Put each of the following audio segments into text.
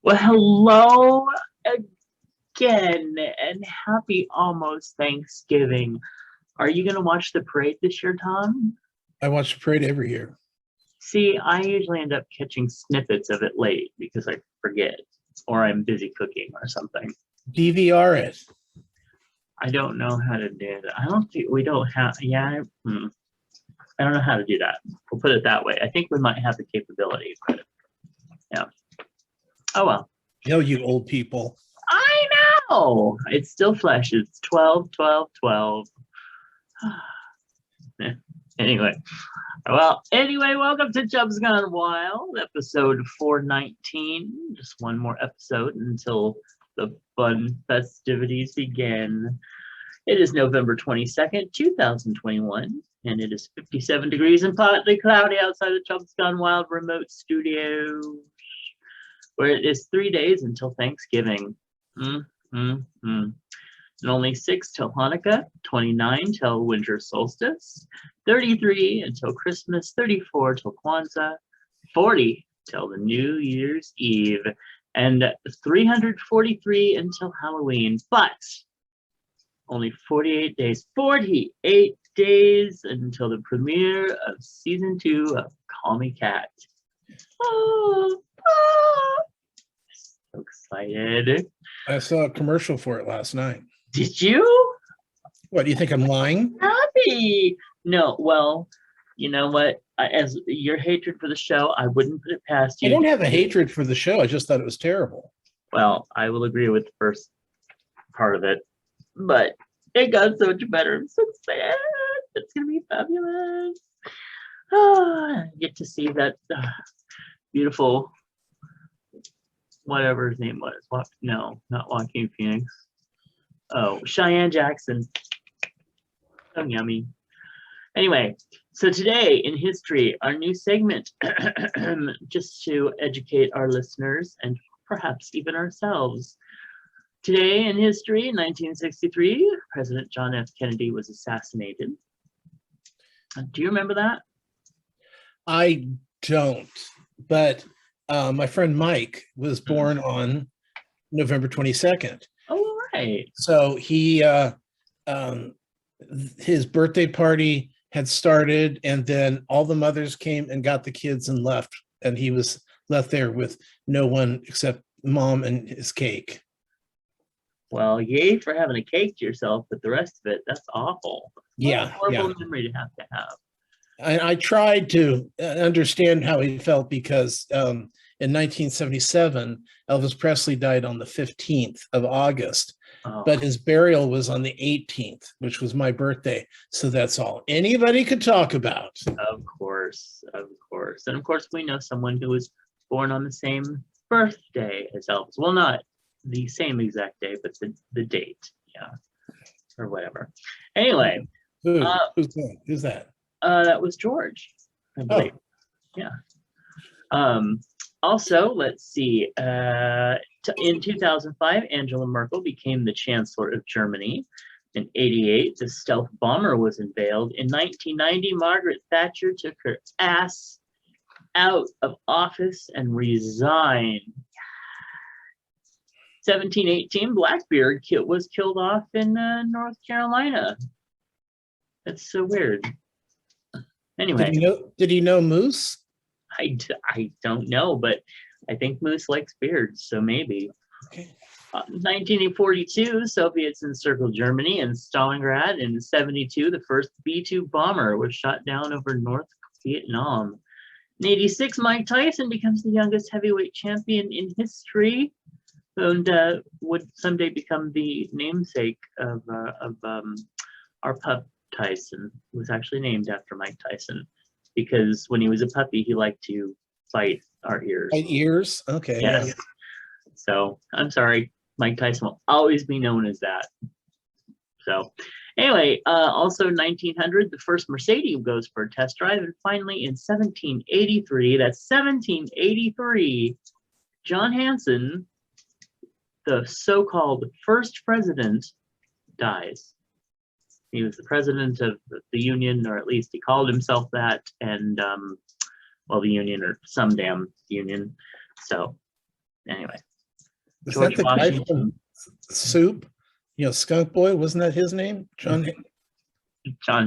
Well, hello again and happy almost Thanksgiving. Are you going to watch the parade this year, Tom? I watch the parade every year. See, I usually end up catching snippets of it late because I forget or I'm busy cooking or something. DVR it. I don't know how to do it. I don't think we don't have, I don't know how to do that. We'll put it that way. I think we might have the capability, but yeah. Oh well. No, you old people. I know. It still flashes 12, 12, 12. Anyway, welcome to Chubs Gone Wild, episode 419. Just one more episode until the fun festivities begin. It is November 22nd, 2021, and it is 57 degrees and partly cloudy outside the Chubs Gone Wild remote studio, where it is 3 days until Thanksgiving. And only 6 till Hanukkah, 29 till winter solstice, 33 until Christmas, 34 till Kwanzaa, 40 till the New Year's Eve, and 343 until Halloween. But only 48 days until the premiere of season 2 of Call Me Cat. Oh, so excited. I saw a commercial for it last night. Did you? What, do you think I'm lying? Happy. No, well, you know what? As your hatred for the show, I wouldn't put it past you. I don't have a hatred for the show. I just thought it was terrible. Well, I will agree with the first part of it, but it got so much better. I'm so excited. It's going to be fabulous. I get to see that beautiful, whatever his name was. No, not Joaquin Phoenix. Oh, Cheyenne Jackson. So yummy. Anyway, so today in history, our new segment, just to educate our listeners and perhaps even ourselves. Today in history, in 1963, President John F. Kennedy was assassinated. Do you remember that? I don't, but my friend Mike was born on November 22nd. Oh, right. So he, his birthday party had started, and then all the mothers came and got the kids and left, and he was left there with no one except mom and his cake. Well, yay for having a cake to yourself, but the rest of it, that's awful. Yeah, horrible memory to have to have. I tried to understand how he felt because in 1977, Elvis Presley died on the 15th of August, but his burial was on the 18th, which was my birthday. So that's all anybody could talk about. Of course, of course. And of course, we know someone who was born on the same birthday as Elvis. Well, not the same exact day, but the date, yeah, or whatever. Anyway. Who's that? That was George, I believe. Yeah. Also, let's see. In 2005, Angela Merkel became the Chancellor of Germany. In 88, the stealth bomber was unveiled. In 1990, Margaret Thatcher took her ass out of office and resigned. 1718, Blackbeard was killed off in North Carolina. That's so weird. Anyway, did he know Moose? I don't know, but I think Moose likes beards, so maybe. Okay. 1942, Soviets encircled Germany and Stalingrad. In 72, the first B-2 bomber was shot down over North Vietnam. In 86, Mike Tyson becomes the youngest heavyweight champion in history, and would someday become the namesake of our pup. Tyson was actually named after Mike Tyson because when he was a puppy, he liked to bite our ears. Bite ears? Okay. Yes. Yeah. So I'm sorry, Mike Tyson will always be known as that. So anyway, also 1900, the first Mercedes goes for a test drive. And finally in 1783, that's 1783, John Hanson, the so-called first president, dies. He was the president of the union, or at least he called himself that, and well, the union or some damn union. So anyway, Is George that the guy Washington. from Soup? Skunk Boy, wasn't that his name? John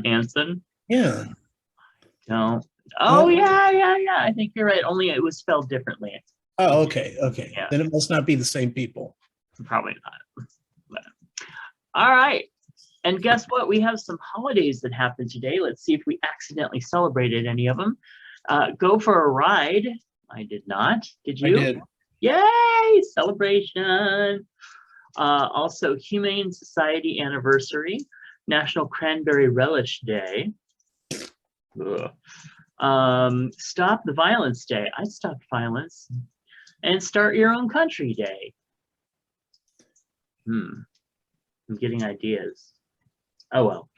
Hanson? Yeah. No. Oh, yeah. I think you're right. Only it was spelled differently. Oh, okay. Yeah. Then it must not be the same people. Probably not. But, all right. And guess what? We have some holidays that happened today. Let's see if we accidentally celebrated any of them. Go for a ride. I did not. Did you? I did. Yay! Celebration. Also, Humane Society Anniversary, National Cranberry Relish Day. Stop the Violence Day. I stopped violence. And Start Your Own Country Day. I'm getting ideas. Oh well,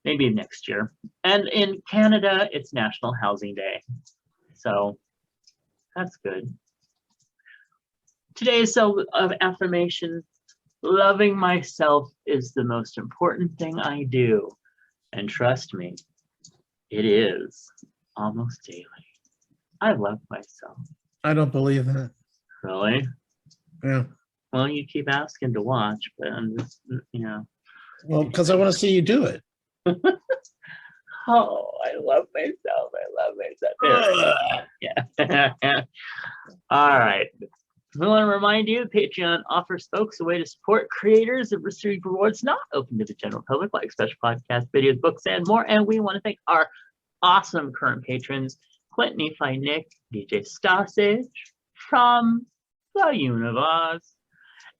maybe next year. And in Canada, it's National Housing Day. So that's good. Today's affirmation: loving myself is the most important thing I do. And trust me, it is almost daily. I love myself. I don't believe that. Really? Yeah. Well, you keep asking to watch, but I'm just, Well, because I want to see you do it. Oh, I love myself. Yeah. All right. We want to remind you, Patreon offers folks a way to support creators and receive rewards not open to the general public, like special podcasts, videos, books, and more. And we want to thank our awesome current patrons, Clint, Nephi, Nick, DJ Stasage from the Universe,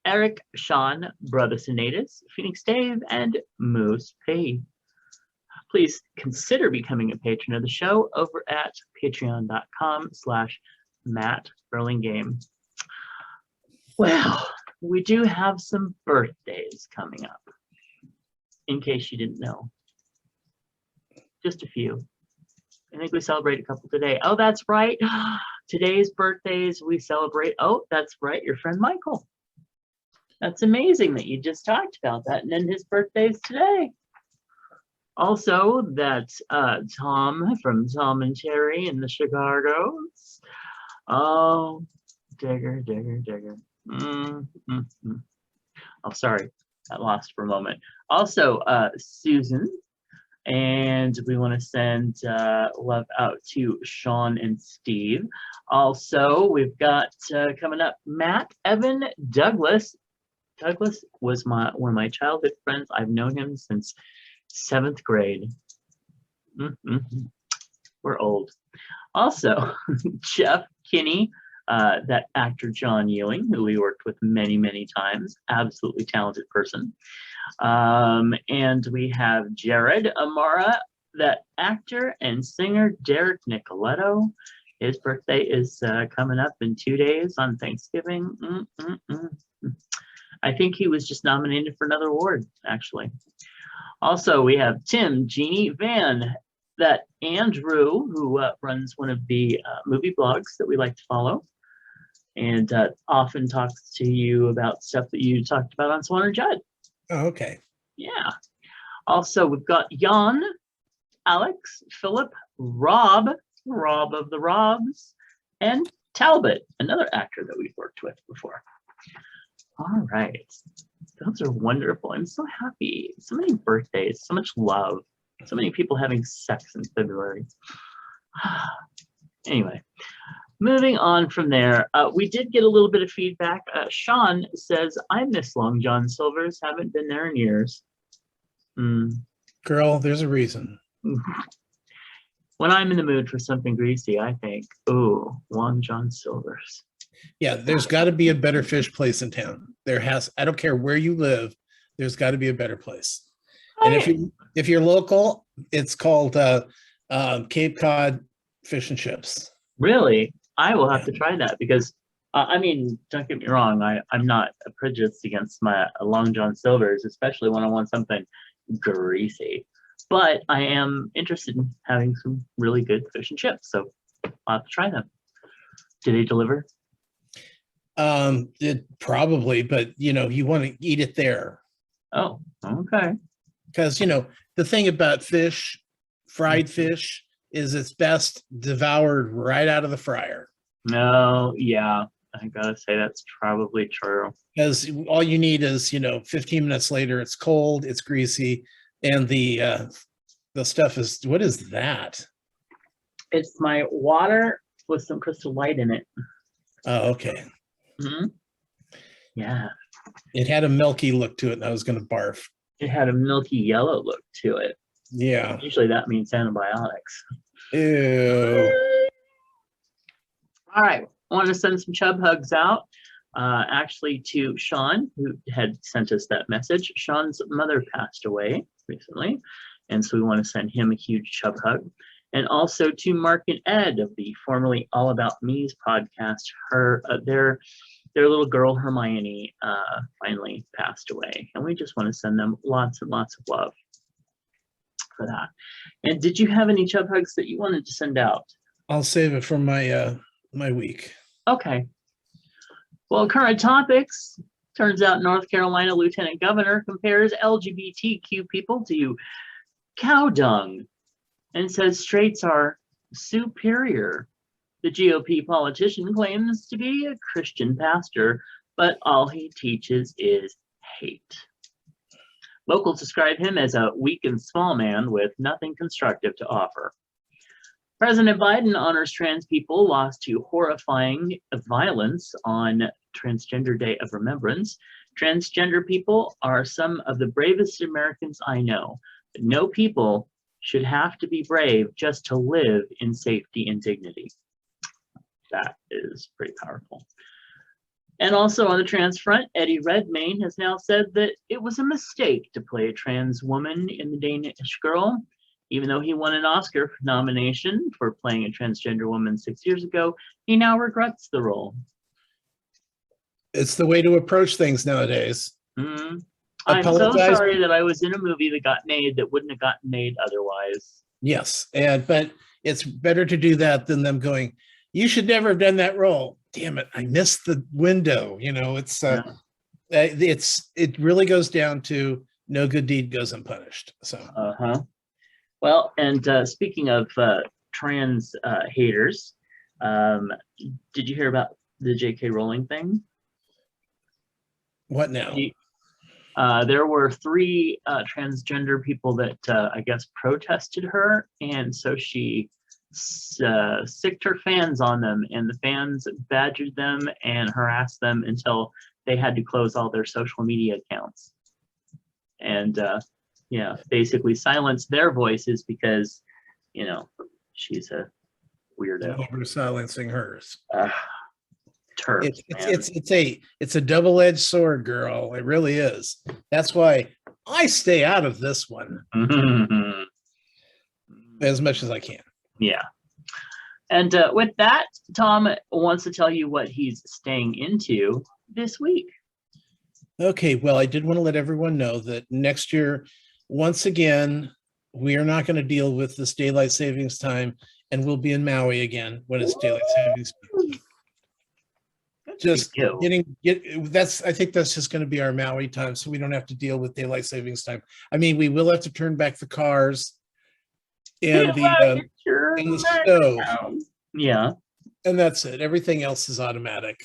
Eric, Sean, Brother Sinatus, Phoenix Dave, and Moose P. Please consider becoming a patron of the show over at patreon.com/Matt Burlingame. Well, we do have some birthdays coming up, in case you didn't know. Just a few. I think we celebrate a couple today. Oh, that's right. Today's birthdays we celebrate. Oh, that's right. Your friend Michael. That's amazing that you just talked about that. And then his birthday's today. Also, that's Tom from Tom and Terry in the Chicago's. Oh, digger. Oh, sorry. Got lost for a moment. Also, Susan. And we want to send love out to Sean and Steve. Also, we've got coming up Matt, Evan, Douglas. Douglas was one of my childhood friends. I've known him since 7th grade. We're old. Also, Jeff Kinney, that actor John Ewing, who we worked with many, many times. Absolutely talented person. And we have Jared Amara, that actor and singer Derek Nicoletto. His birthday is coming up in 2 days on Thanksgiving. I think he was just nominated for another award, actually. Also, we have Tim Jeannie Van, that Andrew, who runs one of the movie blogs that we like to follow, and often talks to you about stuff that you talked about on Swan and Judd. Oh, okay. Yeah. Also, we've got Jan, Alex, Philip, Rob of the Robs, and Talbot, another actor that we've worked with before. All right. Those are wonderful. I'm so happy. So many birthdays, so much love, so many people having sex in February. Anyway, moving on from there, we did get a little bit of feedback. Sean says, I miss Long John Silver's, haven't been there in years. Girl, there's a reason. When I'm in the mood for something greasy, I think, ooh, Long John Silver's. Yeah, there's got to be a better fish place in town. I don't care where you live, there's got to be a better place. And if you're local, it's called Cape Cod Fish and Chips. Really? I will have to try that because, I mean, don't get me wrong, I'm not prejudiced against my Long John Silver's, especially when I want something greasy. But I am interested in having some really good fish and chips, so I'll have to try them. Do they deliver? It probably, but you want to eat it there. Oh, okay. Because the thing about fish, fried fish, is it's best devoured right out of the fryer. No, yeah. I gotta say that's probably true. Because all you need is, 15 minutes later, it's cold, it's greasy, and the stuff is, what is that? It's my water with some Crystal Light in it. Oh, okay. Mm-hmm. Yeah. It had a milky look to it, and I was going to barf. It had a milky yellow look to it. Yeah. Usually that means antibiotics. Ew. All right. I want to send some chub hugs out. Actually to Sean, who had sent us that message. Sean's mother passed away recently, and so we want to send him a huge chub hug. And also to Mark and Ed of the formerly All About Me's podcast. Their little girl Hermione finally passed away, and we just want to send them lots and lots of love for that. And did you have any chub hugs that you wanted to send out? I'll save it for my week. Okay. Well, current topics. Turns out North Carolina Lieutenant Governor compares LGBTQ people to cow dung and says straights are superior. The GOP politician claims to be a Christian pastor, but all he teaches is hate. Locals describe him as a weak and small man with nothing constructive to offer. President Biden honors trans people lost to horrifying violence on Transgender Day of Remembrance. Transgender people are some of the bravest Americans I know, but no people should have to be brave just to live in safety and dignity. That is pretty powerful. And also on the trans front, Eddie Redmayne has now said that it was a mistake to play a trans woman in The Danish Girl. Even though he won an Oscar nomination for playing a transgender woman 6 years ago, he now regrets the role. It's the way to approach things nowadays. Mm-hmm. I'm so sorry that I was in a movie that got made that wouldn't have gotten made otherwise. Yes, but it's better to do that than them going, you should never have done that role. Damn it, I missed the window. It really goes down to no good deed goes unpunished. So. Well, and speaking of trans haters, did you hear about the J.K. Rowling thing? What now? There were 3 transgender people that I guess protested her, and so she sicked her fans on them, and the fans badgered them and harassed them until they had to close all their social media accounts. And basically silence their voices because, she's a weirdo. We're silencing hers. Turf, it's a double-edged sword, girl. It really is. That's why I stay out of this one as much as I can. Yeah. And with that, Tom wants to tell you what he's staying into this week. Okay, well, I did want to let everyone know that next year, once again, we are not going to deal with this daylight savings time, and we'll be in Maui again when it's daylight savings time. I think that's just going to be our Maui time, so we don't have to deal with daylight savings time. I mean, we will have to turn back the cars and the stove. Yeah. And that's it. Everything else is automatic.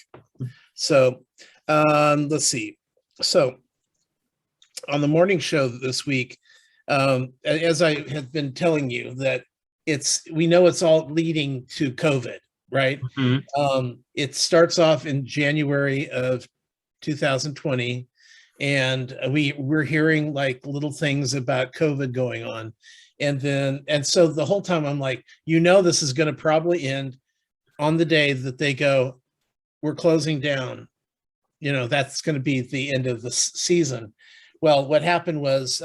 So let's see. So on the morning show this week, as I have been telling you, that we know it's all leading to COVID, right? Mm-hmm. It starts off in January of 2020, and we're hearing like little things about COVID going on. And so the whole time I'm like, this is going to probably end on the day that they go, we're closing down. That's going to be the end of the season. Well, what happened was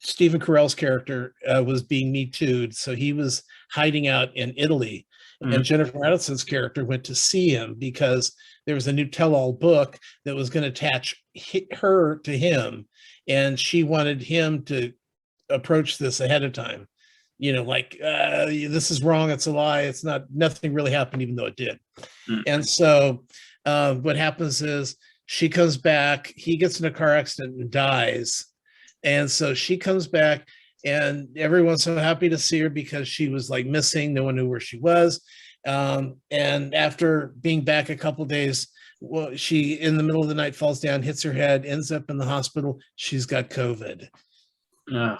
Stephen Carell's character was being Me Too'd, so he was hiding out in Italy. Mm-hmm. And Jennifer Aniston's character went to see him because there was a new tell-all book that was going to attach her to him, and she wanted him to approach this ahead of time. This is wrong, it's a lie, it's not, nothing really happened, even though it did. Mm-hmm. And so what happens is she comes back, he gets in a car accident and dies. And so she comes back, and everyone's so happy to see her because she was like missing. No one knew where she was. And after being back a couple of days, well, she in the middle of the night falls down, hits her head, ends up in the hospital. She's got COVID. Ugh.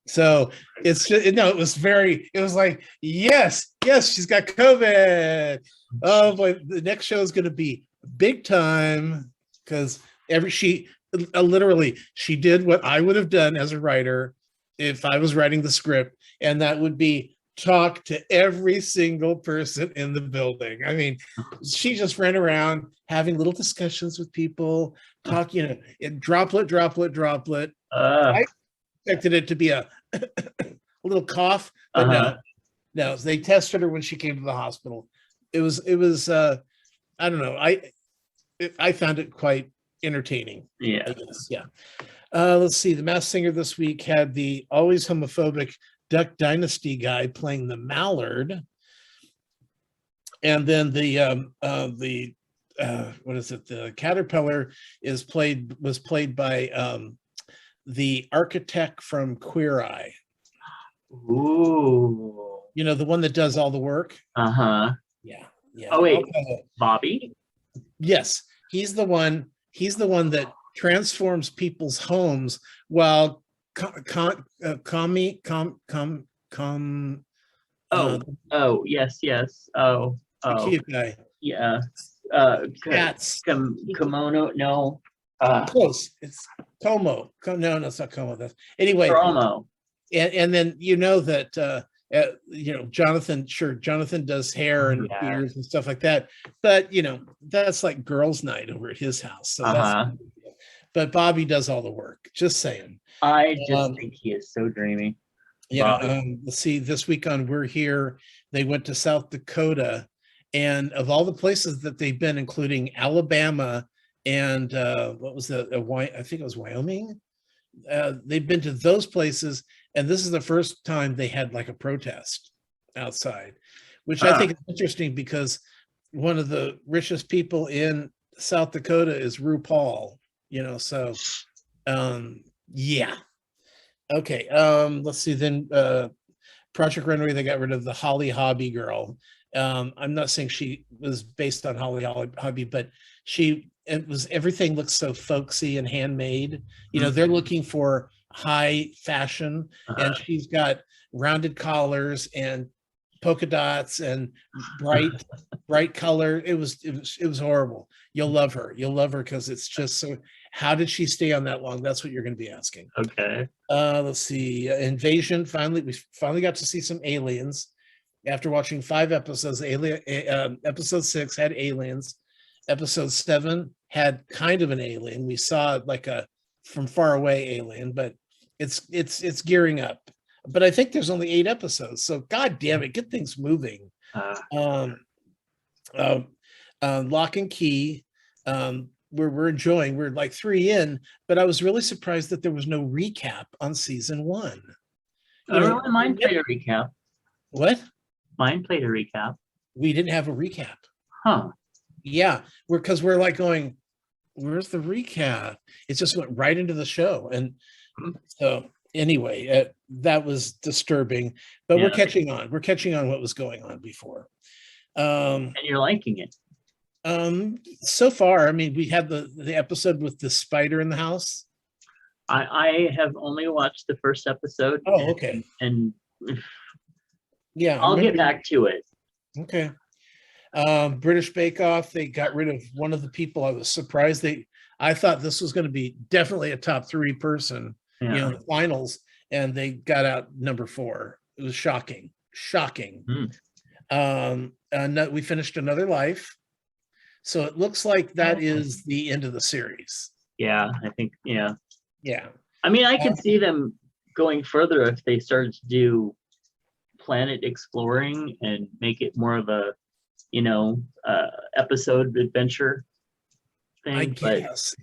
So it's just, it was like, yes, she's got COVID. Oh boy, the next show is going to be big time because literally she did what I would have done as a writer if I was writing the script, and that would be talk to every single person in the building. I mean, she just ran around having little discussions with people, talk, droplet. I expected it to be a little cough, but no, they tested her when she came to the hospital. It was I don't know. I found it quite entertaining. Yeah. I guess. Yeah. Let's see. The Masked Singer this week had the always homophobic Duck Dynasty guy playing the Mallard, and then the what is it? The Caterpillar was played by the architect from Queer Eye. Ooh. The one that does all the work. Yeah. Oh wait, Bobby? Yes, he's the one that transforms people's homes while yes. cute guy. Yeah. Cats. Kimono, no. Close. It's Como. No, it's not Como. That's anyway. Promo. And then that Jonathan does hair and beards and stuff like that, but that's like girls' night over at his house. So but Bobby does all the work. Just saying. I just think he is so dreamy. Yeah. Let's see. This week on We're Here, they went to South Dakota, and of all the places that they've been, including Alabama and what was I think it was Wyoming. They've been to those places, and this is the first time they had like a protest outside, which I think is interesting because one of the richest people in South Dakota is RuPaul, so yeah. Okay, let's see then. Project Runway, they got rid of the Holly Hobby girl. I'm not saying she was based on Holly Hobby, but everything looks so folksy and handmade. They're looking for high fashion, and she's got rounded collars and polka dots and bright color. It was horrible. You'll love her because it's just so. How did she stay on that long? That's what you're going to be asking. Okay. Let's see. Invasion. We finally got to see some aliens after watching 5 episodes. Episode 6 had aliens. Episode 7 had kind of an alien. We saw like a from far away alien, but it's gearing up. But I think there's only 8 episodes, so god damn it, get things moving. Lock and Key. We're enjoying. We're like 3 in, but I was really surprised that there was no recap on season 1. Mine played a recap. What? Mine played a recap. We didn't have a recap. Huh. Yeah, we're like going, where's the recap? It just went right into the show, and so anyway, that was disturbing. But we're catching on. We're catching on what was going on before. And you're liking it. So far, I mean, we had the episode with the spider in the house. I have only watched the first episode. Oh, okay. And yeah, I'll get back to it. Okay. British Bake Off, they got rid of one of the people. I was surprised. I thought this was going to be definitely a top 3 person, in the finals, and they got out number 4. It was shocking. We finished Another Life. So it looks like that is the end of the series. Yeah, I think, yeah. I mean, I could see them going further if they started to do planet exploring and make it more of a, episode adventure thing. I guess,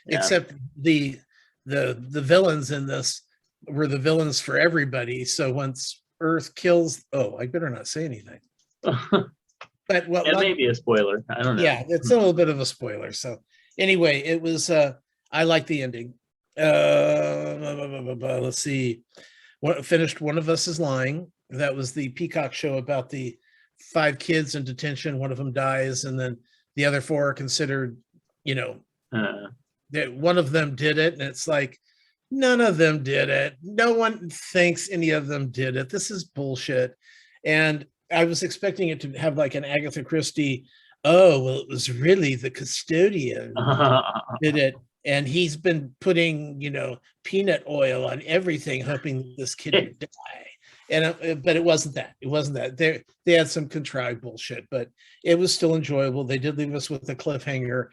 except the villains in this were the villains for everybody. So once Earth kills, I better not say anything. But it may be a spoiler. I don't know. Yeah, it's a little bit of a spoiler. So anyway, it was. I like the ending. Let's see. Finished One of Us Is Lying. That was the Peacock show about the 5 kids in detention. One of them dies, and then the other 4 are considered, that one of them did it, and it's like none of them did it. No one thinks any of them did it. This is bullshit. And I was expecting it to have like an Agatha Christie. Oh, well, it was really the custodian did it, and he's been putting peanut oil on everything, hoping this kid would die. And but it wasn't that. It wasn't that. They had some contrived bullshit, but it was still enjoyable. They did leave us with a cliffhanger,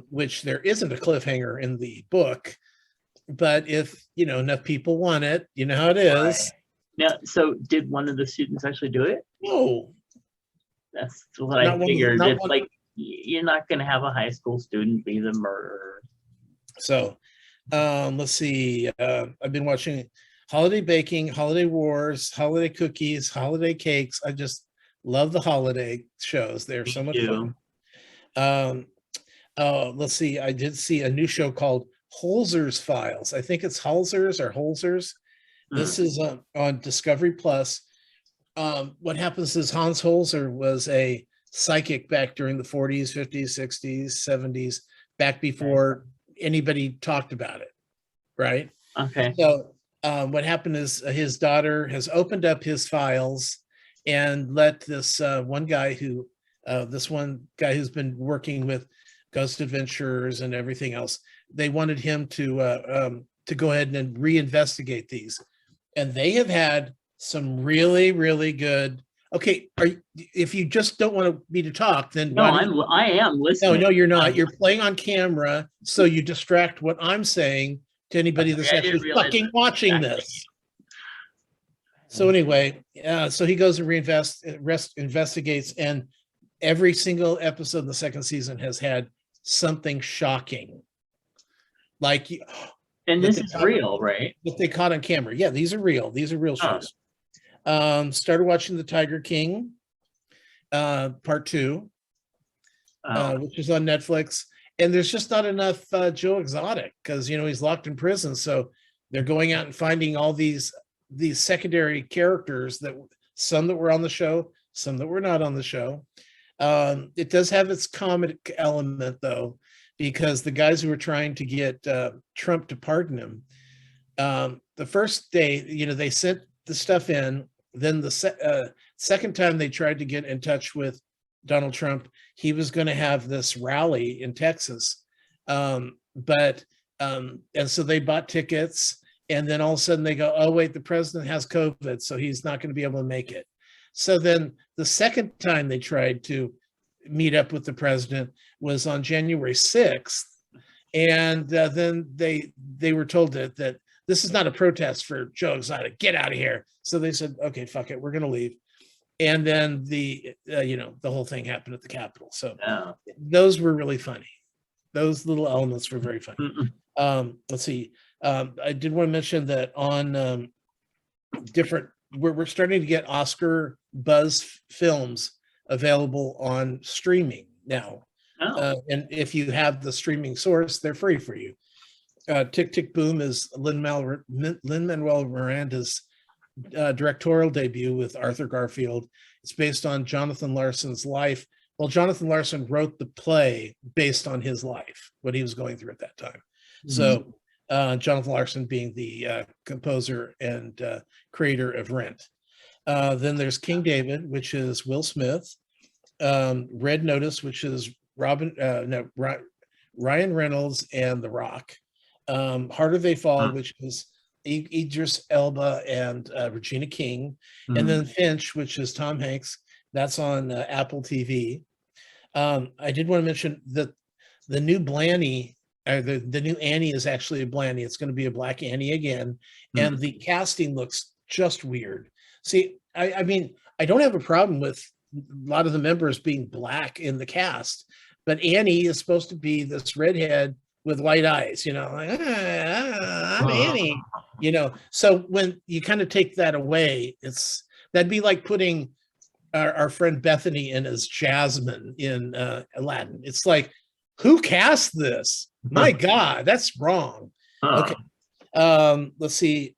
which there isn't a cliffhanger in the book, but if enough people want it, you know how it is. Right. Now, so did one of the students actually do it? No, that's what I figured. It's like you're not going to have a high school student be the murderer. So, let's see. I've been watching holiday baking, holiday wars, holiday cookies, holiday cakes. I just love the holiday shows. They're so much fun. Let's see. I did see a new show called Holzer's Files. I think it's Holzer's or Holzer's. This is on Discovery Plus. What happens is Hans Holzer was a psychic back during the 40s, 50s, 60s, 70s, back before anybody talked about it, right? Okay. So what happened is his daughter has opened up his files and let this one guy who's been working with Ghost Adventures and everything else. They wanted him to go ahead and reinvestigate these, and they have had some really, really good. Okay, if you just don't want me to talk, then no, I am listening. No, you're not. You're playing on camera, so you distract what I'm saying to anybody that's actually fucking watching this. So anyway, so he goes and investigates, and every single episode in the second season has had something shocking. Like, and this is real, right? That they caught on camera. Yeah, these are real. These are real shows. Started watching The Tiger King, part 2, which is on Netflix. And there's just not enough Joe Exotic because he's locked in prison. So they're going out and finding all these secondary characters, some that were on the show, some that were not on the show. It does have its comic element though, because the guys who were trying to get Trump to pardon him, the first day, they sent the stuff in. Then the second time they tried to get in touch with Donald Trump, he was going to have this rally in Texas. And so they bought tickets, and then all of a sudden they go, oh, wait, the president has COVID, so he's not going to be able to make it. So then the second time they tried to meet up with the president was on January 6th. And then they were told that this is not a protest for Joe Exotic. Get out of here. So they said, okay, fuck it. We're going to leave. And then the whole thing happened at the Capitol. So those were really funny. Those little elements were very funny. Let's see. I did want to mention that on we're starting to get Oscar buzz films available on streaming now. And if you have the streaming source, they're free for you. Tick, Tick, Boom is Lin-Manuel Miranda's directorial debut with Arthur Garfield. It's based on Jonathan Larson's life. Well, Jonathan Larson wrote the play based on his life, what he was going through at that time. So Jonathan Larson being the composer and creator of Rent. Then there's King David, which is Will Smith. Red Notice, which is Ryan Reynolds and The Rock. Harder They Fall, which is Idris Elba and Regina King. And then Finch, which is Tom Hanks. That's on Apple TV. I did want to mention that the new Blanny, the new Annie is actually a Blanny. It's going to be a black Annie again. And the casting looks just weird. See, I mean, I don't have a problem with a lot of the members being black in the cast, but Annie is supposed to be this redhead with white eyes, like, I'm Annie, So when you kind of take that away, that'd be like putting our friend Bethany in as Jasmine in Aladdin. It's like, who cast this? My God, that's wrong. Okay. Let's see.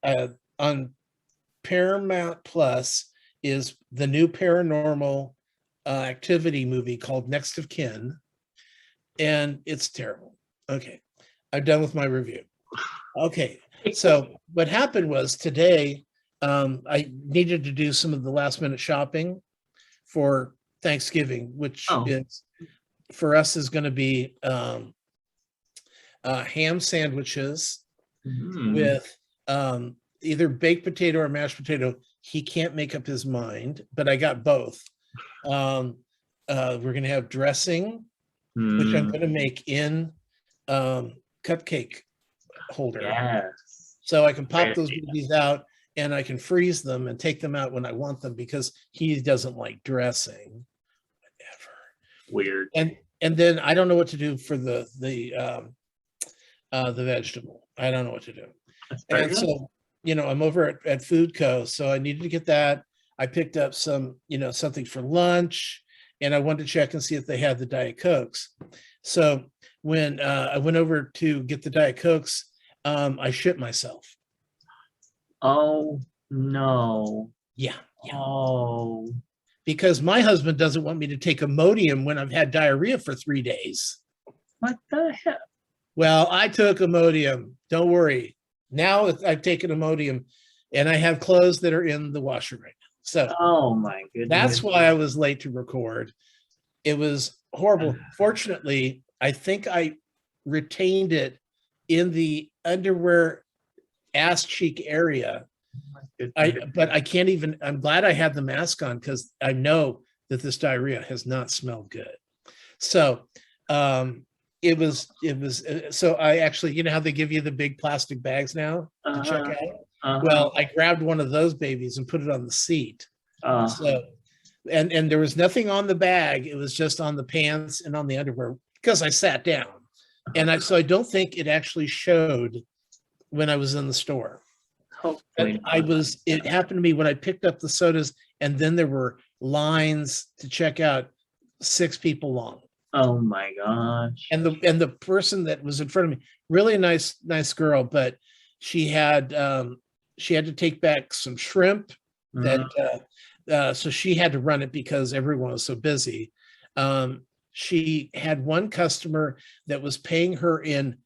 On Paramount Plus, is the new paranormal activity movie called Next of Kin, and it's terrible. Okay, I'm done with my review. Okay, so what happened was today, I needed to do some of the last minute shopping for Thanksgiving, which is for us is going to be ham sandwiches with either baked potato or mashed potato. He can't make up his mind, but I got both. We're going to have dressing, which I'm going to make in cupcake holder. Yes. So I can pop those babies out and I can freeze them and take them out when I want them because he doesn't like dressing. Whatever. Weird. And then I don't know what to do for the vegetable. I don't know what to do. And so, I'm over at Foodco, so I needed to get that. I picked up some, something for lunch, and I wanted to check and see if they had the Diet Cokes. So when I went over to get the Diet Cokes, I shit myself. Oh, no. Yeah. Oh. Because my husband doesn't want me to take Imodium when I've had diarrhea for 3 days. What the hell? Well, I took Imodium. Don't worry. Now I've taken Imodium, and I have clothes that are in the washer right now. So, oh my goodness, that's why I was late to record. It was horrible. Fortunately, I think I retained it in the underwear ass cheek area. But I can't even. I'm glad I had the mask on because I know that this diarrhea has not smelled good. So, it was so I actually, how they give you the big plastic bags now to check out. Well, I grabbed one of those babies and put it on the seat. So and there was nothing on the bag. It was just on the pants and on the underwear because I sat down. And so I don't think it actually showed when I was in the store. And it happened to me when I picked up the sodas, and then there were lines to check out, 6 people long. Oh my gosh. And the person that was in front of me, really nice girl, but she had to take back some shrimp that so she had to run it because everyone was so busy. She had one customer that was paying her in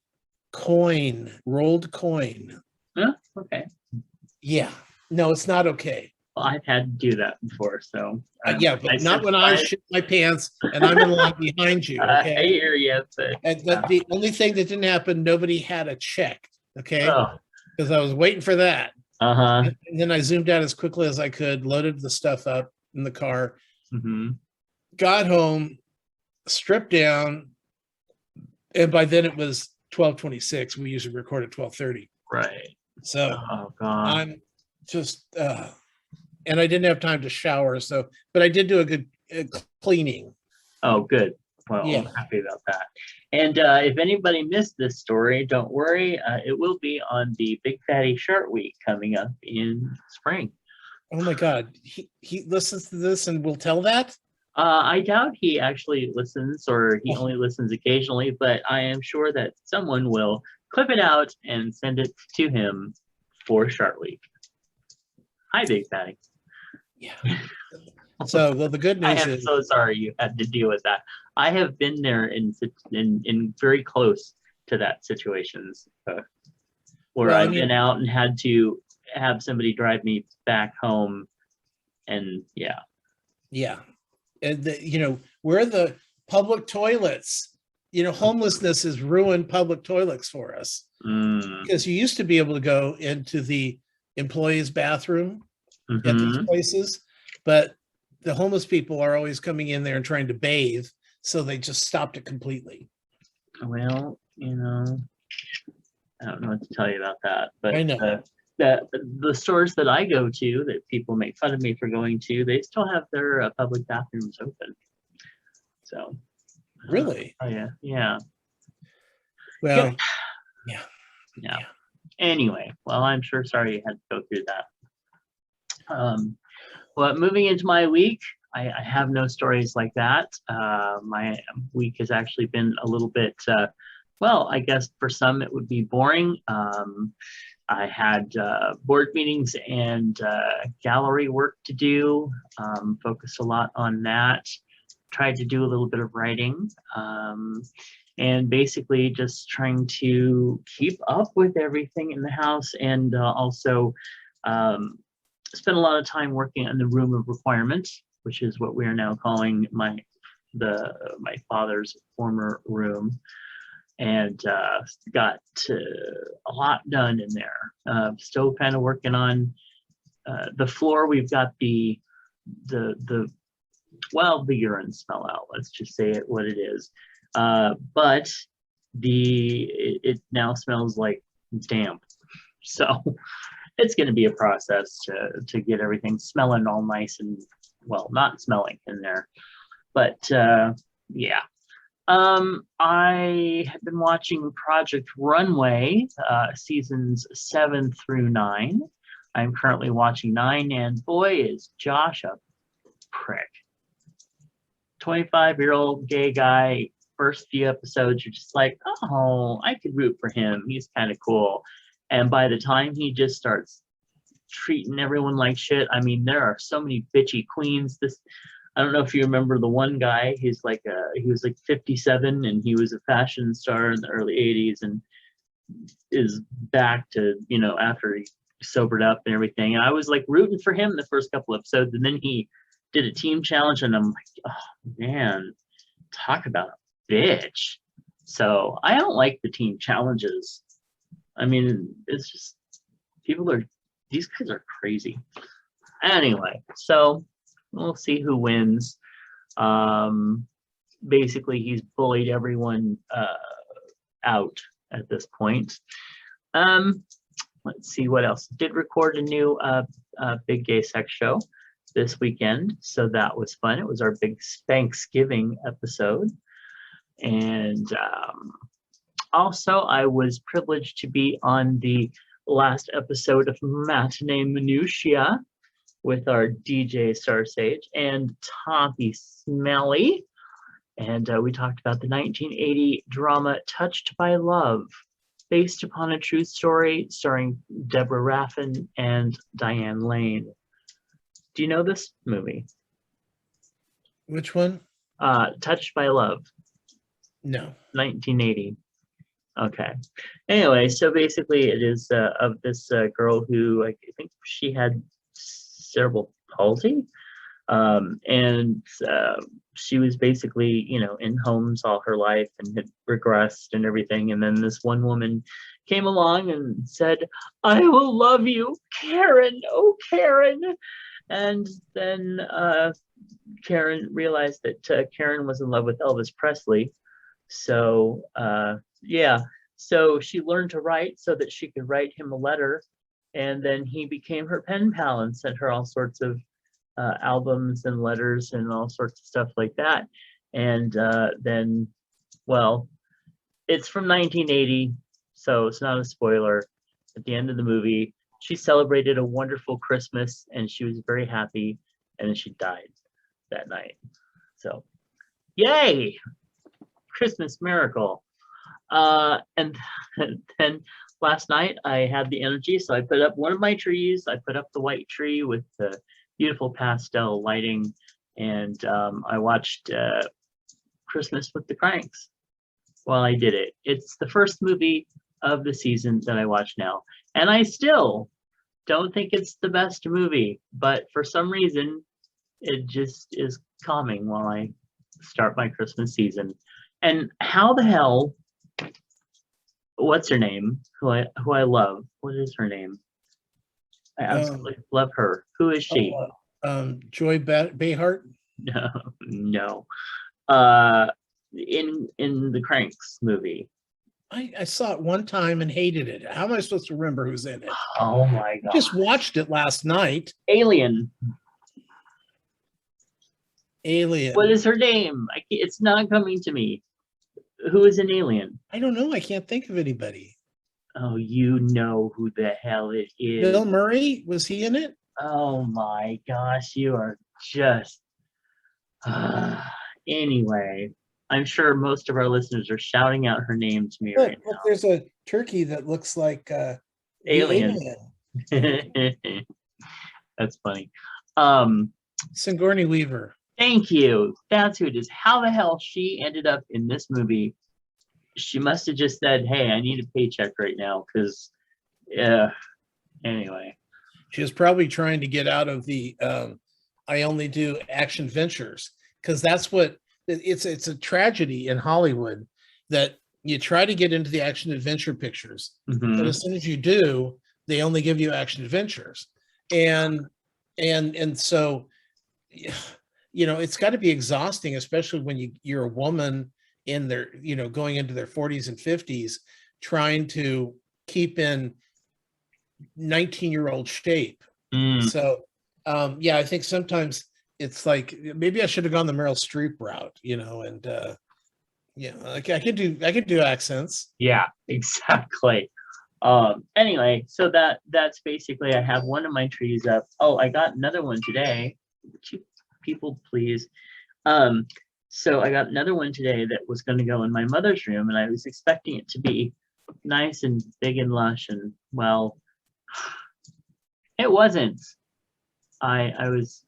rolled coin. Yeah, okay. Yeah. No, it's not okay. Well, I've had to do that before, so yeah, but not when I shit my pants and I'm in line behind you. Okay. I hear you. And the only thing that didn't happen, nobody had a check. Okay. Because I was waiting for that. And then I zoomed out as quickly as I could, loaded the stuff up in the car, got home, stripped down, and by then it was 12:26. We usually record at 12:30. Right. So I'm just and I didn't have time to shower, but I did do a good cleaning. Oh, good. Well, yeah. I'm happy about that. And if anybody missed this story, don't worry. It will be on the Big Fatty Shark Week coming up in spring. Oh my God. He listens to this and will tell that? I doubt he actually listens, or he only listens occasionally, but I am sure that someone will clip it out and send it to him for Shark Week. Hi, Big Fatty. Yeah. So, well, the good news is... I am so sorry you had to deal with that. I have been there in very close to that situations where I've been out and had to have somebody drive me back home, and yeah. Yeah. And where the public toilets, homelessness has ruined public toilets for us. Because you used to be able to go into the employee's bathroom at these places, but the homeless people are always coming in there and trying to bathe, so they just stopped it completely. Well, I don't know what to tell you about that, but I know. The stores that I go to that people make fun of me for going to, they still have their public bathrooms open. So really? Oh yeah. Yeah. Well, yeah. Anyway, well, I'm sure sorry you had to go through that. Well, moving into my week, I have no stories like that. My week has actually been a little bit, well, I guess for some it would be boring. I had board meetings and gallery work to do, focused a lot on that, tried to do a little bit of writing, and basically just trying to keep up with everything in the house, and also spent a lot of time working in the room of requirements, which is what we are now calling my father's former room, and got a lot done in there. Still kind of working on the floor. We've got the urine smell out. Let's just say it what it is. But it now smells like damp. So it's going to be a process to get everything smelling all nice and, well, not smelling in there. But yeah. I have been watching Project Runway, seasons 7 through 9. I'm currently watching 9, and boy, is Josh a prick. 25-year-old gay guy, first few episodes, you're just like, oh, I could root for him. He's kind of cool. And by the time he just starts treating everyone like shit, I mean, there are so many bitchy queens. I don't know if you remember the one guy. He was like 57, and he was a fashion star in the early 80s, and is back to, after he sobered up and everything. And I was like rooting for him the first couple episodes, and then he did a team challenge, and I'm like, oh man, talk about a bitch. So I don't like the team challenges. I mean, it's just these kids are crazy. Anyway, so we'll see who wins. Basically, he's bullied everyone out at this point. Let's see what else. Did record a new big gay sex show this weekend, so that was fun. It was our big Thanksgiving episode. And also, I was privileged to be on the last episode of Matinee Minutia with our DJ Starsage and Toppy Smelly. And we talked about the 1980 drama Touched by Love, based upon a true story starring Deborah Raffin and Diane Lane. Do you know this movie? Which one? Touched by Love. No. 1980. Okay. Anyway, so basically it is of this girl who I think she had cerebral palsy, and she was basically, in homes all her life and had regressed and everything. And then this one woman came along and said, "I will love you, Karen. Oh, Karen." And then Karen realized that Karen was in love with Elvis Presley. So yeah, so she learned to write so that she could write him a letter, and then he became her pen pal and sent her all sorts of albums and letters and all sorts of stuff like that. And then, well, it's from 1980, so it's not a spoiler. At the end of the movie, she celebrated a wonderful Christmas, and she was very happy, and then she died that night. So, yay! Christmas miracle. And then last night I had the energy, so I put up one of my trees. I put up the white tree with the beautiful pastel lighting, and I watched Christmas with the Cranks while I did it. It's the first movie of the season that I watch now, and I still don't think it's the best movie, but for some reason it just is calming while I start my Christmas season. And how the hell, what's her name, who I love, what is her name? I absolutely love her. Who is she? Joy Behart? No. In the Cranks movie. I saw it one time and hated it. How am I supposed to remember who's in it? Oh my god. I just watched it last night. Alien. What is her name? It's not coming to me. Who is an alien? I don't know. I can't think of anybody. Oh, you know who the hell it is. Bill Murray? Was he in it? Oh my gosh, you are just... Anyway, I'm sure most of our listeners are shouting out her name to me right now. There's a turkey that looks like The Alien. alien. That's funny. Sigourney Weaver. Thank you. That's who it is. How the hell she ended up in this movie? She must have just said, "Hey, I need a paycheck right now," because, yeah. Anyway, She was probably trying to get out of the I only do action ventures, because that's what it's a tragedy in Hollywood that you try to get into the action adventure pictures, but as soon as you do, they only give you action adventures. And so it's got to be exhausting, especially when you're a woman in their, going into their 40s and 50s, trying to keep in 19-year-old shape. So I think sometimes it's like, maybe I should have gone the Meryl Streep route, and I could do accents. Yeah, exactly. Anyway, so that's basically, I have one of my trees up. Oh, I got another one today. People, please. So I got another one today that was going to go in my mother's room, and I was expecting it to be nice and big and lush, and well, it wasn't. I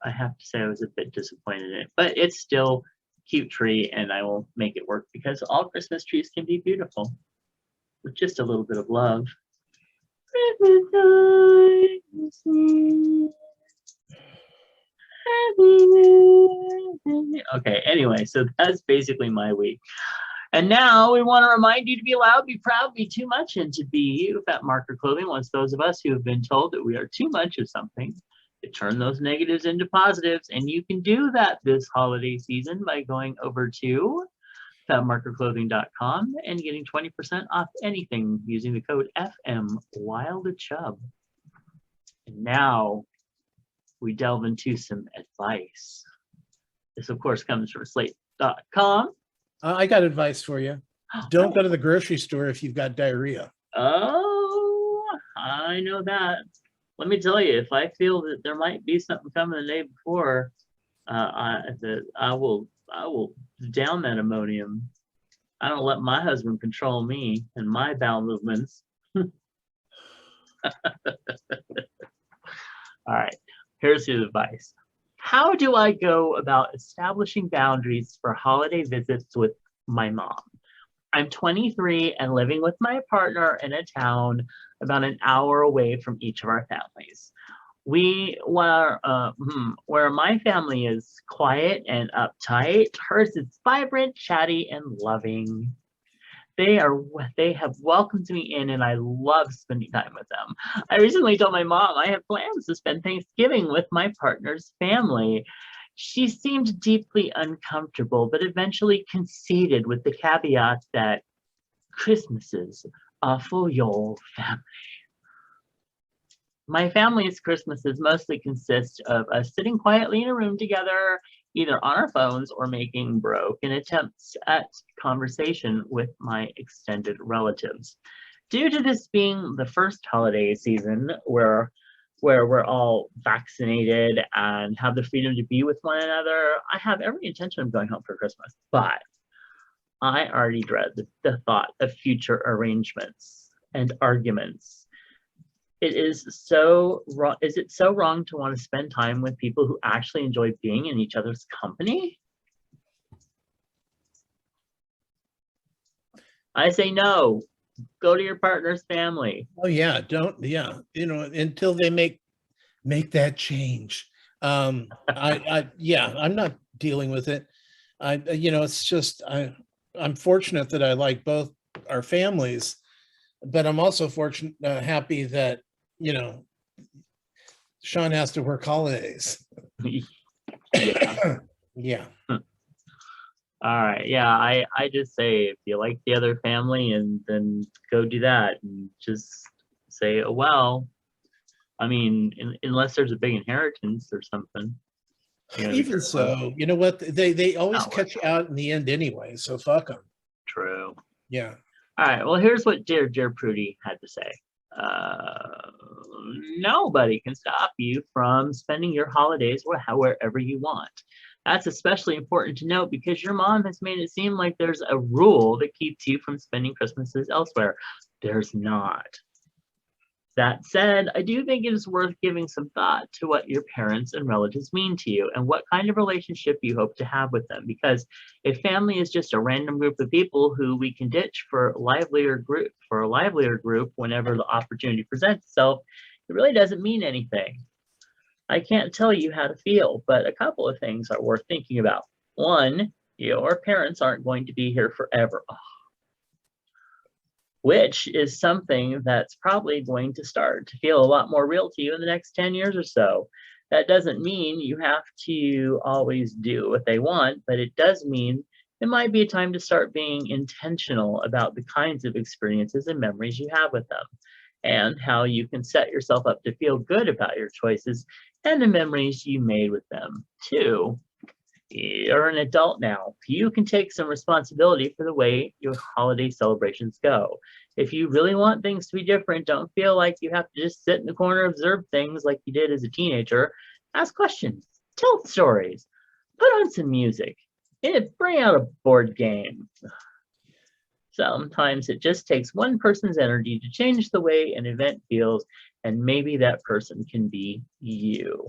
have to say, I was a bit disappointed in it, but it's still a cute tree, and I will make it work, because all Christmas trees can be beautiful with just a little bit of love. Okay, anyway, so that's basically my week. And now we want to remind you to be loud, be proud, be too much, and to be you. Fat Marker Clothing wants those of us who have been told that we are too much of something to turn those negatives into positives. And you can do that this holiday season by going over to fatmarkerclothing.com and getting 20% off anything using the code FMWildChub. And now we delve into some advice. This, of course, comes from slate.com. I got advice for you. Don't go to the grocery store if you've got diarrhea. Oh, I know that. Let me tell you, if I feel that there might be something coming the day before, I will down that ammonium. I don't let my husband control me and my bowel movements. All right, here's his advice. How do I go about establishing boundaries for holiday visits with my mom? I'm 23 and living with my partner in a town about an hour away from each of our families. Where my family is quiet and uptight, hers is vibrant, chatty, and loving. They have welcomed me in, and I love spending time with them. I recently told my mom I have plans to spend Thanksgiving with my partner's family. She seemed deeply uncomfortable, but eventually conceded with the caveat that Christmases are for your family. My family's Christmases mostly consist of us sitting quietly in a room together, either on our phones or making broken attempts at conversation with my extended relatives. Due to this being the first holiday season where we're all vaccinated and have the freedom to be with one another, I have every intention of going home for Christmas, but I already dread the thought of future arrangements and arguments. Is it so wrong to want to spend time with people who actually enjoy being in each other's company? I say no. Go to your partner's family. Oh yeah, until they make that change. I'm not dealing with it. It's just I'm fortunate that I like both our families, but I'm also happy that Sean has to work holidays. Yeah. All right. Yeah, I just say, if you like the other family, and then go do that, and just say, oh, well, I mean, unless there's a big inheritance or something. Even so, you know what? They always catch you out in the end anyway, so fuck them. True. Yeah. All right. Well, here's what Dear Prudy had to say. Nobody can stop you from spending your holidays wherever you want. That's especially important to note because your mom has made it seem like there's a rule that keeps you from spending Christmases elsewhere. There's not. That said, I do think it is worth giving some thought to what your parents and relatives mean to you and what kind of relationship you hope to have with them. Because if family is just a random group of people who we can ditch for a livelier group whenever the opportunity presents itself, it really doesn't mean anything. I can't tell you how to feel, but a couple of things are worth thinking about. One, your parents aren't going to be here forever. Which is something that's probably going to start to feel a lot more real to you in the next 10 years or so. That doesn't mean you have to always do what they want, but it does mean it might be a time to start being intentional about the kinds of experiences and memories you have with them, and how you can set yourself up to feel good about your choices and the memories you made with them. Two, you're an adult now. You can take some responsibility for the way your holiday celebrations go. If you really want things to be different, don't feel like you have to just sit in the corner and observe things like you did as a teenager. Ask questions, tell stories, put on some music, and bring out a board game. Sometimes it just takes one person's energy to change the way an event feels, and maybe that person can be you.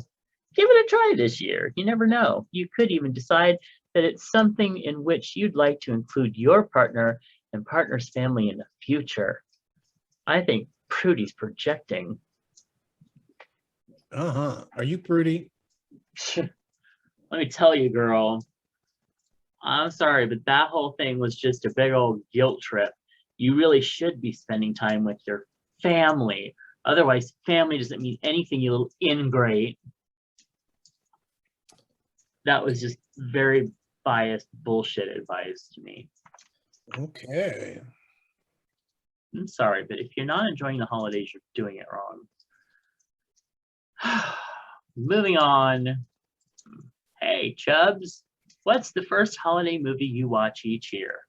Give it a try this year. You never know. You could even decide that it's something in which you'd like to include your partner and partner's family in the future. I think Prudy's projecting. Are you Prudy? Let me tell you, girl. I'm sorry, but that whole thing was just a big old guilt trip. You really should be spending time with your family. Otherwise, family doesn't mean anything, you little ingrate. That was just very biased bullshit advice to me. Okay. I'm sorry, but if you're not enjoying the holidays, you're doing it wrong. Moving on. Hey, Chubs, what's the first holiday movie you watch each year?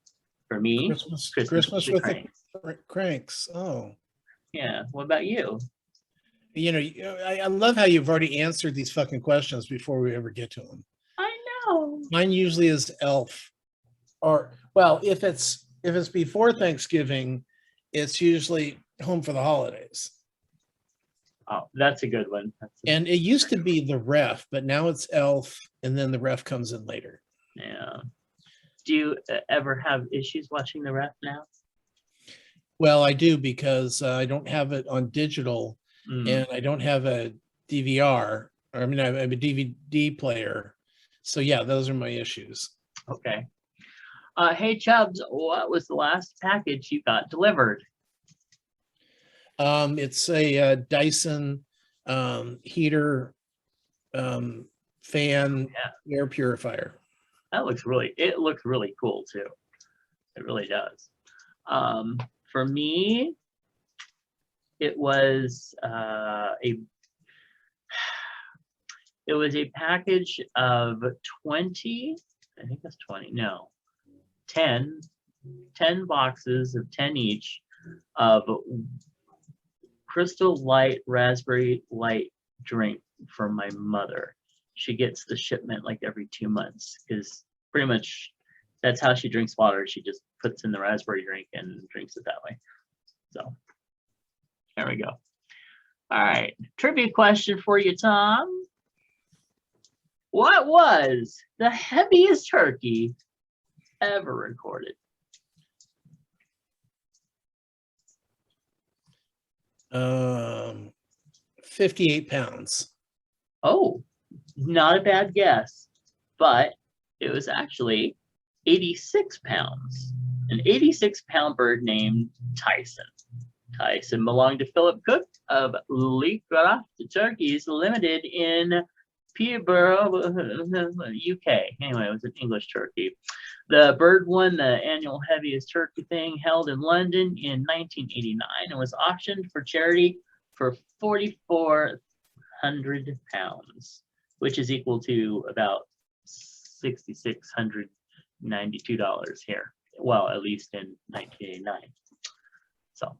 For me, Christmas with the with Cranks. the Cranks. Oh. Yeah, what about you? You know, I love how you've already answered these fucking questions before we ever get to them. I know. Mine usually is Elf, or well, if it's before Thanksgiving, it's usually Home for the Holidays. Oh, that's a good one. And it used to be The Ref, but now it's Elf, and then The Ref comes in later. Yeah. Do you ever have issues watching The Ref now? Well, I do, because I don't have it on digital, and I don't have a DVR. I mean, I have a DVD player. So yeah, those are my issues. Okay. Hey, Chubbs, what was the last package you got delivered? It's a Dyson heater fan air purifier. That looks it looks really cool too. It really does. For me, it was a package of 20, I think that's 20, no, 10 boxes of 10 each of Crystal Light Raspberry Light drink from my mother. She gets the shipment like every 2 months, because pretty much that's how she drinks water. She just puts in the raspberry drink and drinks it that way. So there we go. All right, trivia question for you, Tom. What was the heaviest turkey ever recorded? 58 pounds. Oh, not a bad guess, but it was actually 86 pounds. An 86-pound bird named Tyson. Tyson belonged to Philip Cook of Leecroft Turkeys Limited in Peterborough, UK. Anyway, it was an English turkey. The bird won the annual heaviest turkey thing held in London in 1989 and was auctioned for charity for 4,400 pounds, which is equal to about $6,692 here. Well, at least in 1989. So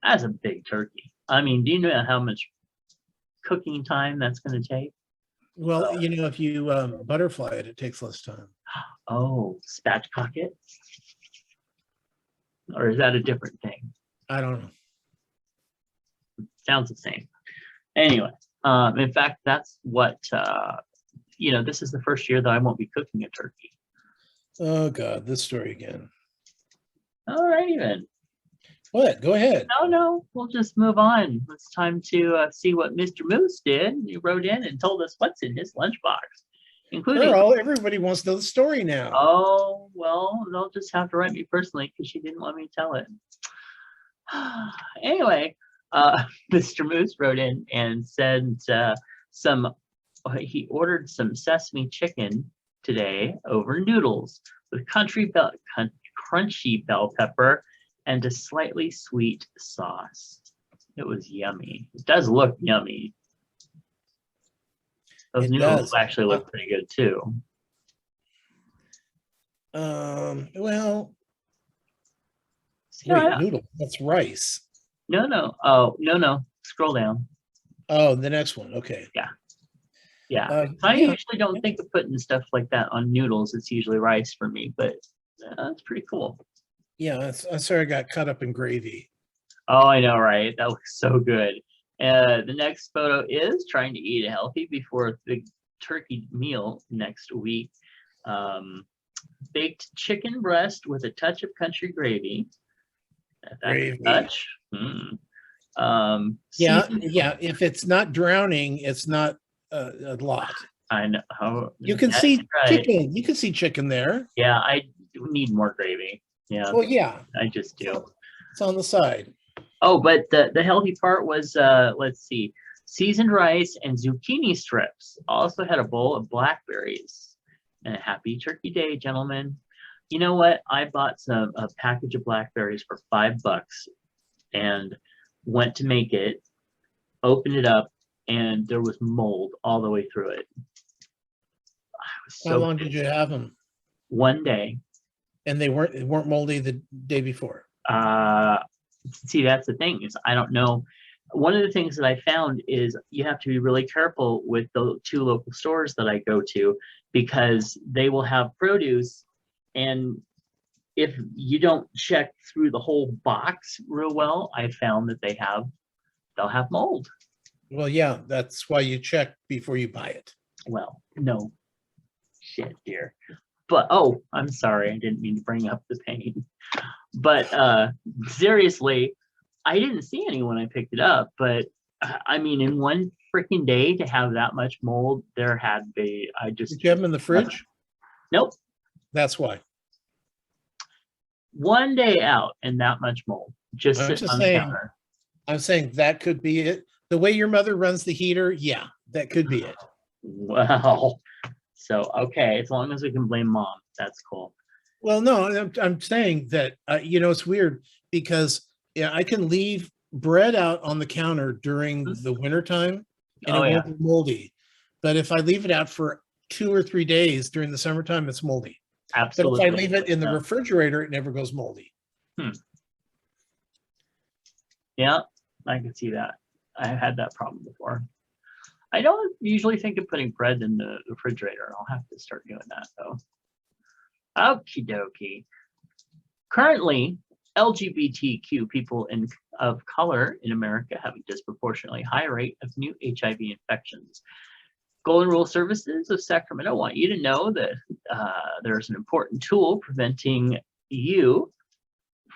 that's a big turkey. I mean, do you know how much cooking time that's going to take? Well, you know, if you butterfly it, it takes less time. Oh, spatchcock it? Or is that a different thing? I don't know. Sounds the same. Anyway, in fact, that's what, this is the first year that I won't be cooking a turkey. Oh God, this story again. All righty then. What? Go ahead. No, we'll just move on. It's time to see what Mr. Moose did. He wrote in and told us what's in his lunchbox, including. Earl, everybody wants to know the story now. Oh, well, they'll just have to write me personally because she didn't want me to tell it. Anyway, Mr. Moose wrote in and said he ordered some sesame chicken today over noodles with crunchy bell pepper and a slightly sweet sauce. It was yummy. It does look yummy. Those noodles actually look pretty good too. Well, See, wait, noodle. That's rice. No. Oh, no. Scroll down. Oh, the next one. Okay. Yeah. I usually don't think of putting stuff like that on noodles. It's usually rice for me, but that's pretty cool. Yeah, I'm sorry I got caught up in gravy. Oh, I know, right? That looks so good. The next photo is trying to eat healthy before the turkey meal next week. Baked chicken breast with a touch of country gravy. Gravy. Touch. Yeah. If it's not drowning, it's not a lot. I know. You can see chicken. You can see chicken there. Yeah, I need more gravy. Yeah. Well, yeah. I just do. It's on the side. Oh, but the healthy part was let's see, seasoned rice and zucchini strips. Also had a bowl of blackberries. And a happy turkey day, gentlemen. You know what? I bought a package of blackberries for $5 and went to make it, opened it up, and there was mold all the way through it. How long did you have them? One day. And they weren't moldy the day before. See, that's the thing, is I don't know. One of the things that I found is you have to be really careful with the 2 local stores that I go to, because they will have produce, and if you don't check through the whole box real well, I found that they'll have mold. Well, yeah, that's why you check before you buy it. Well, no shit, dear. But I'm sorry, I didn't mean to bring up the pain. But seriously, I didn't see any when I picked it up. But I mean, in one freaking day to have that much mold, there had to be. Did you have them in the fridge? Nope. That's why. One day out and that much mold just sitting on the counter. I'm saying that could be it. The way your mother runs the heater, yeah, that could be it. Well, so okay, as long as we can blame mom, that's cool. Well, no, I'm saying that it's weird because I can leave bread out on the counter during the wintertime and it won't be moldy. But if I leave it out for 2 or 3 days during the summertime, it's moldy. Absolutely. But if I leave it in the refrigerator, it never goes moldy. Yeah, I can see that. I had that problem before. I don't usually think of putting bread in the refrigerator. I'll have to start doing that though. Okie dokie. Currently, LGBTQ people of color in America have a disproportionately high rate of new HIV infections. Golden Rule Services of Sacramento want you to know that there's an important tool preventing you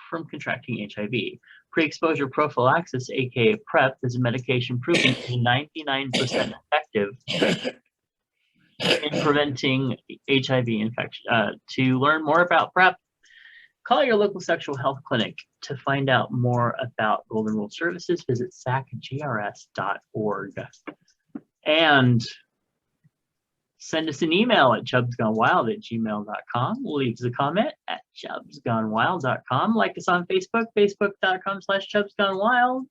from contracting HIV. Pre-exposure prophylaxis, aka PrEP, is a medication proven to be 99% effective in preventing HIV infection. To learn more about PrEP, call your local sexual health clinic. To find out more about Golden Rule Services, visit sacgrs.org. And send us an email at chubsgonewild@gmail.com. Leave us a comment at chubsgonewild.com. Like us on Facebook, facebook.com/chubsgonewild.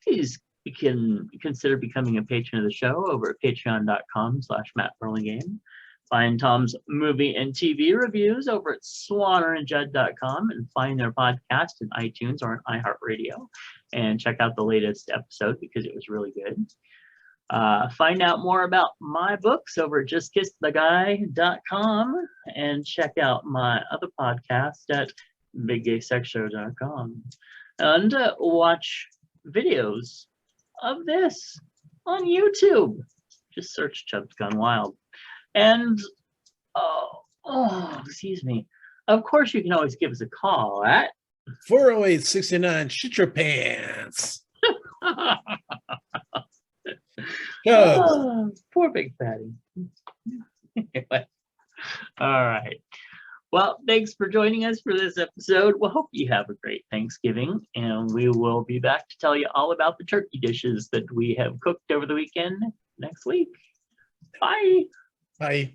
Please, you can consider becoming a patron of the show over at patreon.com/MattBurlingame. Find Tom's movie and TV reviews over at swannerandjudd.com and find their podcast in iTunes or on iHeartRadio. And check out the latest episode because it was really good. Find out more about my books over at justkisstheguy.com and check out my other podcast at biggaysexshow.com. And watch videos of this on YouTube. Just search Chubs Gone Wild. And, excuse me. Of course, you can always give us a call at 408-69, shit your pants. Chubs. Oh, poor Big Fatty. Anyway. All right. Well, thanks for joining us for this episode. We hope you have a great Thanksgiving, and we will be back to tell you all about the turkey dishes that we have cooked over the weekend next week. Bye. Bye.